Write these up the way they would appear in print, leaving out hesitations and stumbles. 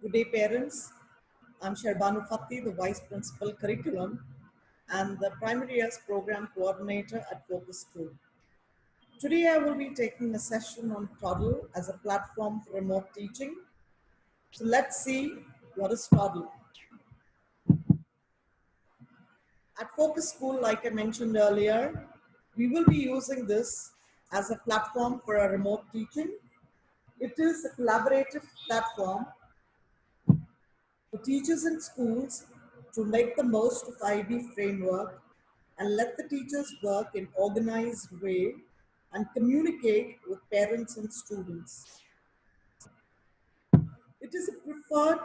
Good day, parents. I'm Sharbanu Fatti, the Vice Principal Curriculum and the Primary Years Program Coordinator at Focus School. Today, I will be taking a session on Toddle as a platform for remote teaching. So, let's see what is Toddle. At Focus School, like I mentioned earlier, we will be using this as a platform for a remote teaching. It is a collaborative platform for teachers in schools to make the most of IB framework and let the teachers work in organized way and communicate with parents and students. It is a preferred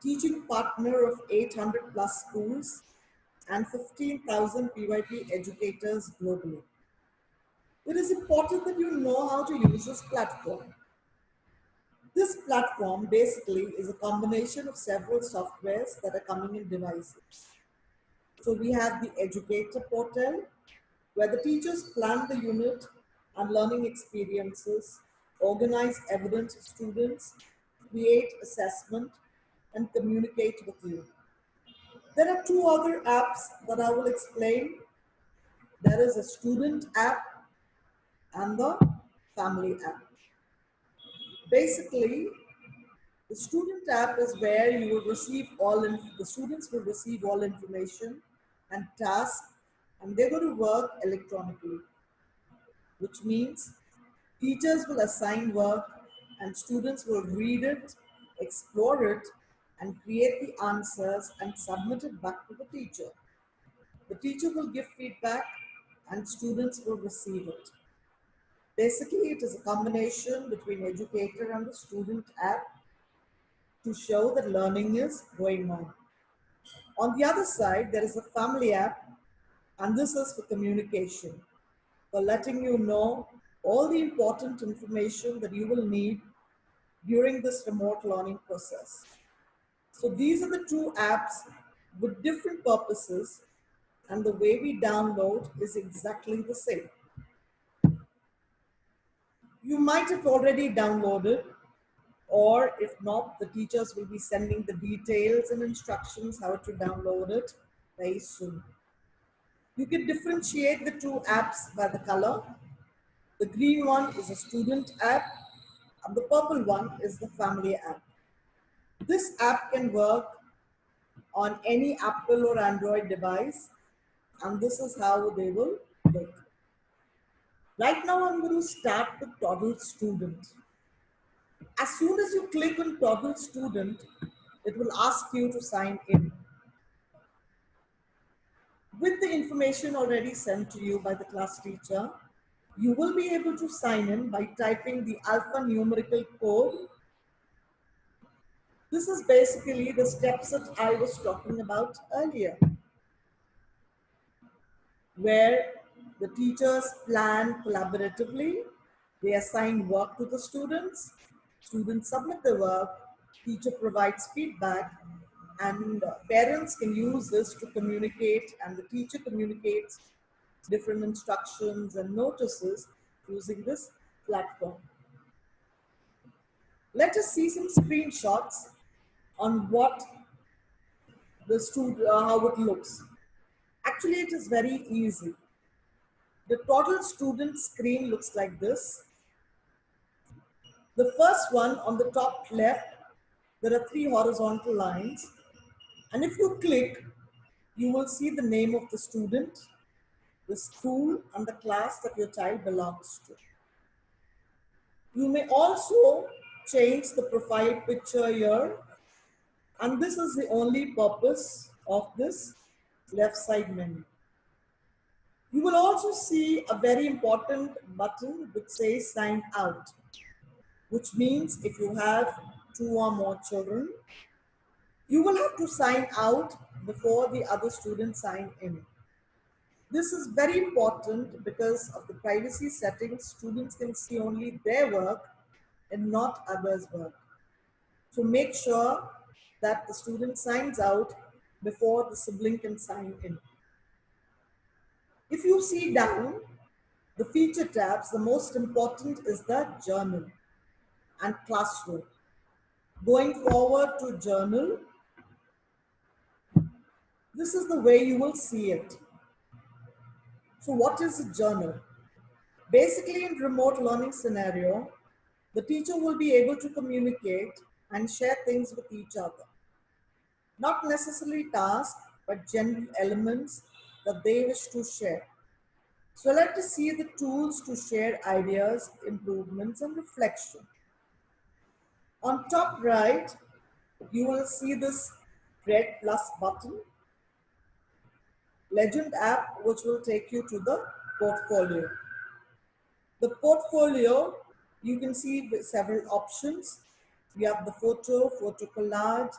teaching partner of 800 plus schools and 15,000 PYP educators globally. It is important that you know how to use this platform. This platform basically is a combination of several softwares that are coming in devices. So we have the educator portal where the teachers plan the unit and learning experiences, organize evidence of students, create assessment, and communicate with you. There are two other apps that I will explain. There is a student app and the family app. Basically, the student app is where you will receive the students will receive all information and tasks, and they're going to work electronically, which means teachers will assign work and students will read it, explore it, and create the answers and submit it back to the teacher. The teacher will give feedback and students will receive it. Basically, it is a combination between educator and the student app to show that learning is going on. On the other side, there is a family app, and this is for communication, for letting you know all the important information that you will need during this remote learning process. So these are the two apps with different purposes, and the way we download is exactly the same. You might have already downloaded, or if not, the teachers will be sending the details and instructions how to download it very soon. You can differentiate the two apps by the color. The green one is a student app, and the purple one is the family app. This app can work on any Apple or Android device, and this is how they will look. Right now, I'm going to start with Toddle Student. As soon as you click on Toddle Student, it will ask you to sign in. With the information already sent to you by the class teacher, you will be able to sign in by typing the alphanumerical code. This is basically the steps that I was talking about earlier, where the teachers plan collaboratively, they assign work to the students submit the work, teacher provides feedback, and parents can use this to communicate, and the teacher communicates different instructions and notices using this platform. Let us see some screenshots on what how it looks. Actually, it is very easy. The total student screen looks like this. The first one on the top left, there are three horizontal lines. And if you click, you will see the name of the student, the school, and the class that your child belongs to. You may also change the profile picture here, and this is the only purpose of this left side menu. You will also see a very important button which says sign out, which means if you have two or more children, you will have to sign out before the other students sign in. This is very important because of the privacy settings. Students can see only their work and not others' work. So make sure that the student signs out before the sibling can sign in. If you see down the feature tabs, the most important is the journal and classroom. Going forward to journal, this is the way you will see it. So what is a journal? Basically, in remote learning scenario, the teacher will be able to communicate and share things with each other. Not necessarily tasks, but general elements that they wish to share. So let us see the tools to share ideas, improvements, and reflection. On top right, you will see this red plus button, Legend app, which will take you to the portfolio. The portfolio, you can see several options. You have the photo collage,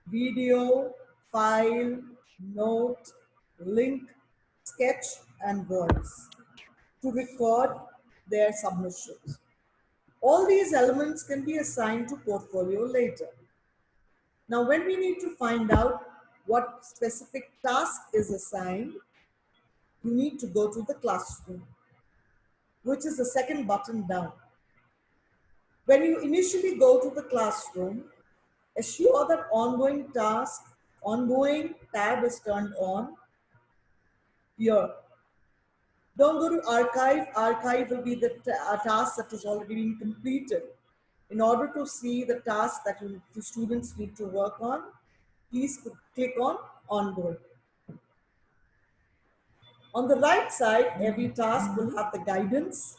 video, file, note, link, sketch, and voice to record their submissions. All these elements can be assigned to portfolio later. Now, when we need to find out what specific task is assigned, you need to go to the classroom, which is the second button down. When you initially go to the classroom, assure that ongoing tab is turned on here. Don't go to archive. Archive will be the task that is already been completed. In order to see the task that the students need to work on, please click on ongoing. On the right side, every task will have the guidance,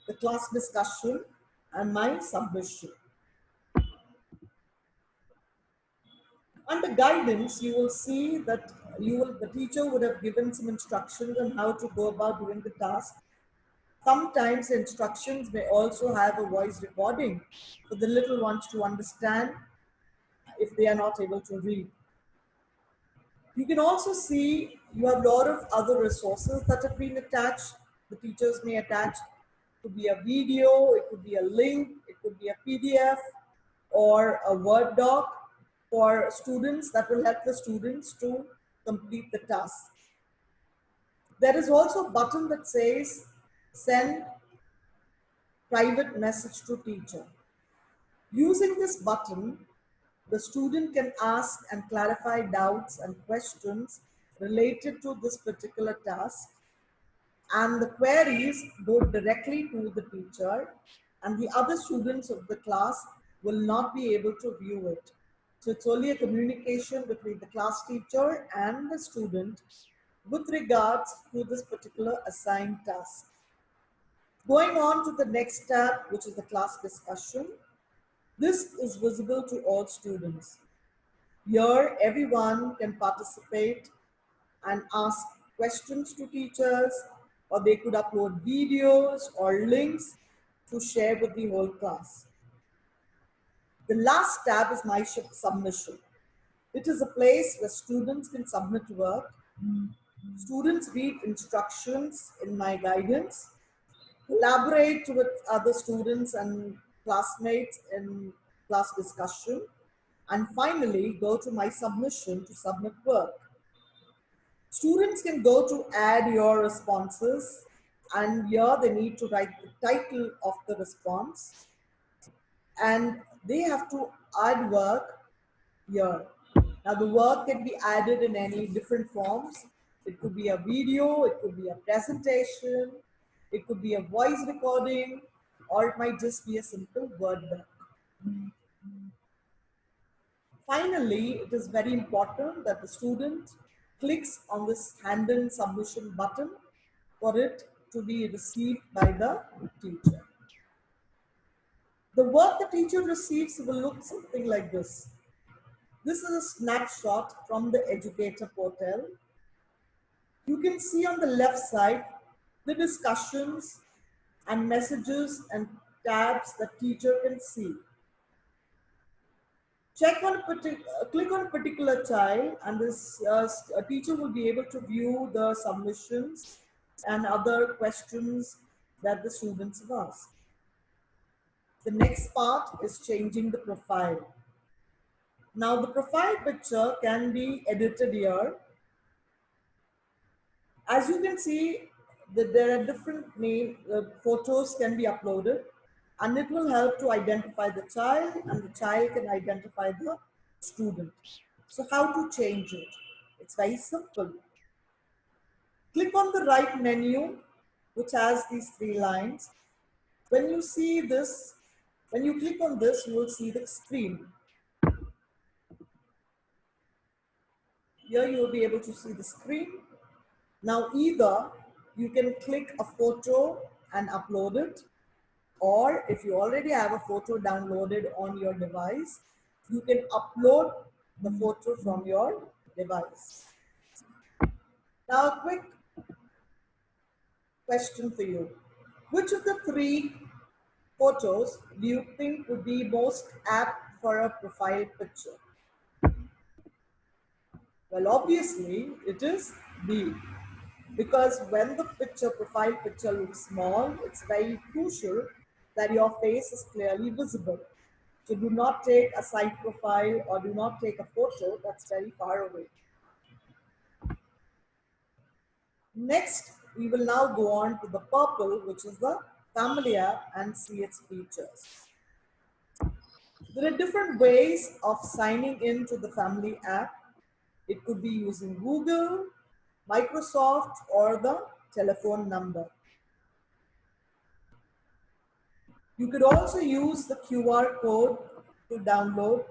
the class discussion, and my submission. Under guidance, you will see that the teacher would have given some instructions on how to go about doing the task. Sometimes the instructions may also have a voice recording for the little ones to understand if they are not able to read. You can also see you have a lot of other resources that have been attached. The teachers may attach. It could be a video, it could be a link, it could be a PDF or a Word doc for students that will help the students to complete the task. There is also a button that says send private message to teacher. Using this button, the student can ask and clarify doubts and questions related to this particular task, and the queries go directly to the teacher, and the other students of the class will not be able to view it. So it's only a communication between the class teacher and the student with regards to this particular assigned task. Going on to the next tab, which is the class discussion. This is visible to all students. Here, everyone can participate and ask questions to teachers, or they could upload videos or links to share with the whole class. The last tab is My Submission. It is a place where students can submit work. Students read instructions in My Guidance, collaborate with other students and classmates in class discussion, and finally go to My Submission to submit work. Students can go to add your responses, and here they need to write the title of the response, and they have to add work here. Now the work can be added in any different forms. It could be a video, it could be a presentation, it could be a voice recording, or it might just be a simple word doc. Finally, it is very important that the student clicks on this hand-in submission button for it to be received by the teacher. The work the teacher receives will look something like this. This is a snapshot from the educator portal. You can see on the left side the discussions and messages and tabs that teacher can see. Click on a particular child, and this teacher will be able to view the submissions and other questions that the students have asked. The next part is changing the profile. Now the profile picture can be edited here. As you can see, that there are different photos can be uploaded. and it will help to identify the child, and the child can identify the student. So how to change it? It's very simple. Click on the right menu, which has these three lines. When you see this, when you click on this, you will see the screen. Here you will be able to see the screen. Now either you can click a photo and upload it, or if you already have a photo downloaded on your device, you can upload the photo from your device. Now a quick question for you. Which of the three photos do you think would be most apt for a profile picture? Well, obviously it is B, because when the profile picture looks small, it's very crucial that your face is clearly visible. So do not take a side profile or do not take a photo that's very far away. Next, we will now go on to the purple, which is the family app, and see its features. There are different ways of signing in to the family app. It could be using Google, Microsoft, or the telephone number. You could also use the QR code to download,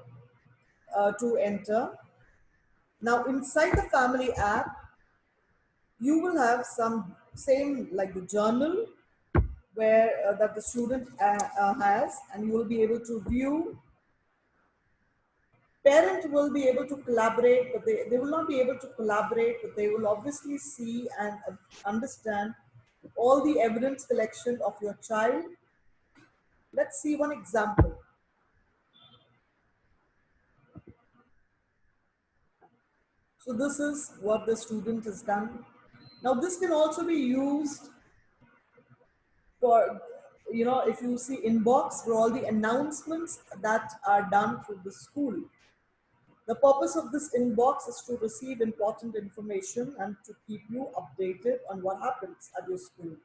to enter. Now, inside the family app, you will have some same like the journal where that the student has, and you will be able to view. Parent will be able to collaborate, but they will not be able to collaborate, but they will obviously see and understand all the evidence collection of your child. Let's see one example. So this is what the student has done. Now this can also be used for, if you see inbox for all the announcements that are done through the school. The purpose of this inbox is to receive important information and to keep you updated on what happens at your school.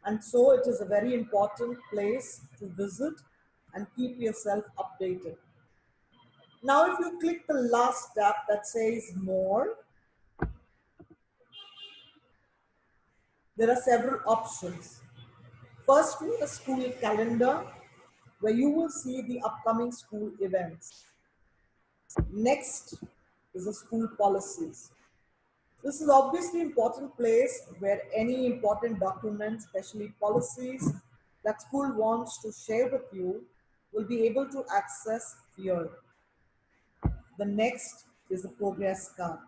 And so it is a very important place to visit and keep yourself updated. Now, if you click the last tab that says more, there are several options. Firstly, a school calendar where you will see the upcoming school events. Next is the school policies. This is obviously an important place where any important documents, especially policies that school wants to share with you, will be able to access here. The next is the progress card.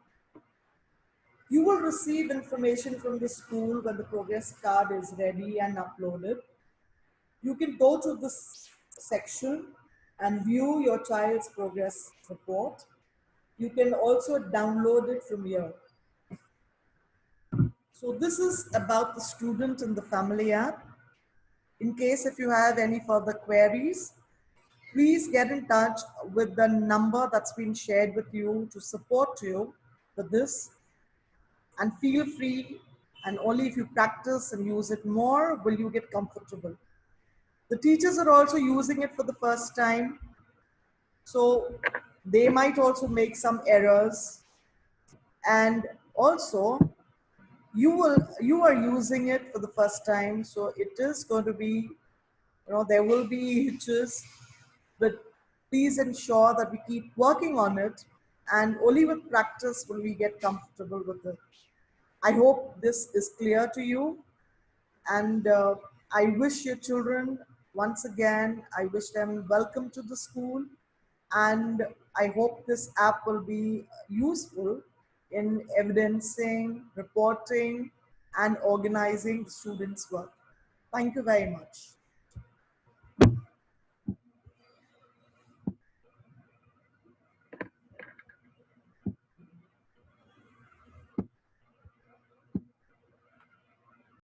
You will receive information from the school when the progress card is ready and uploaded. You can go to this section and view your child's progress report. You can also download it from here. So this is about the student in the family app. In case if you have any further queries, please get in touch with the number that's been shared with you to support you with this, and feel free, and only if you practice and use it more will you get comfortable. The teachers are also using it for the first time, so they might also make some errors, and also you are using it for the first time, so it is going to be, there will be hitches, but please ensure that we keep working on it, and only with practice will we get comfortable with it. I hope this is clear to you, and I wish your children, once again, I wish them welcome to the school, and I hope this app will be useful in evidencing, reporting, and organizing the students' work. Thank you very much.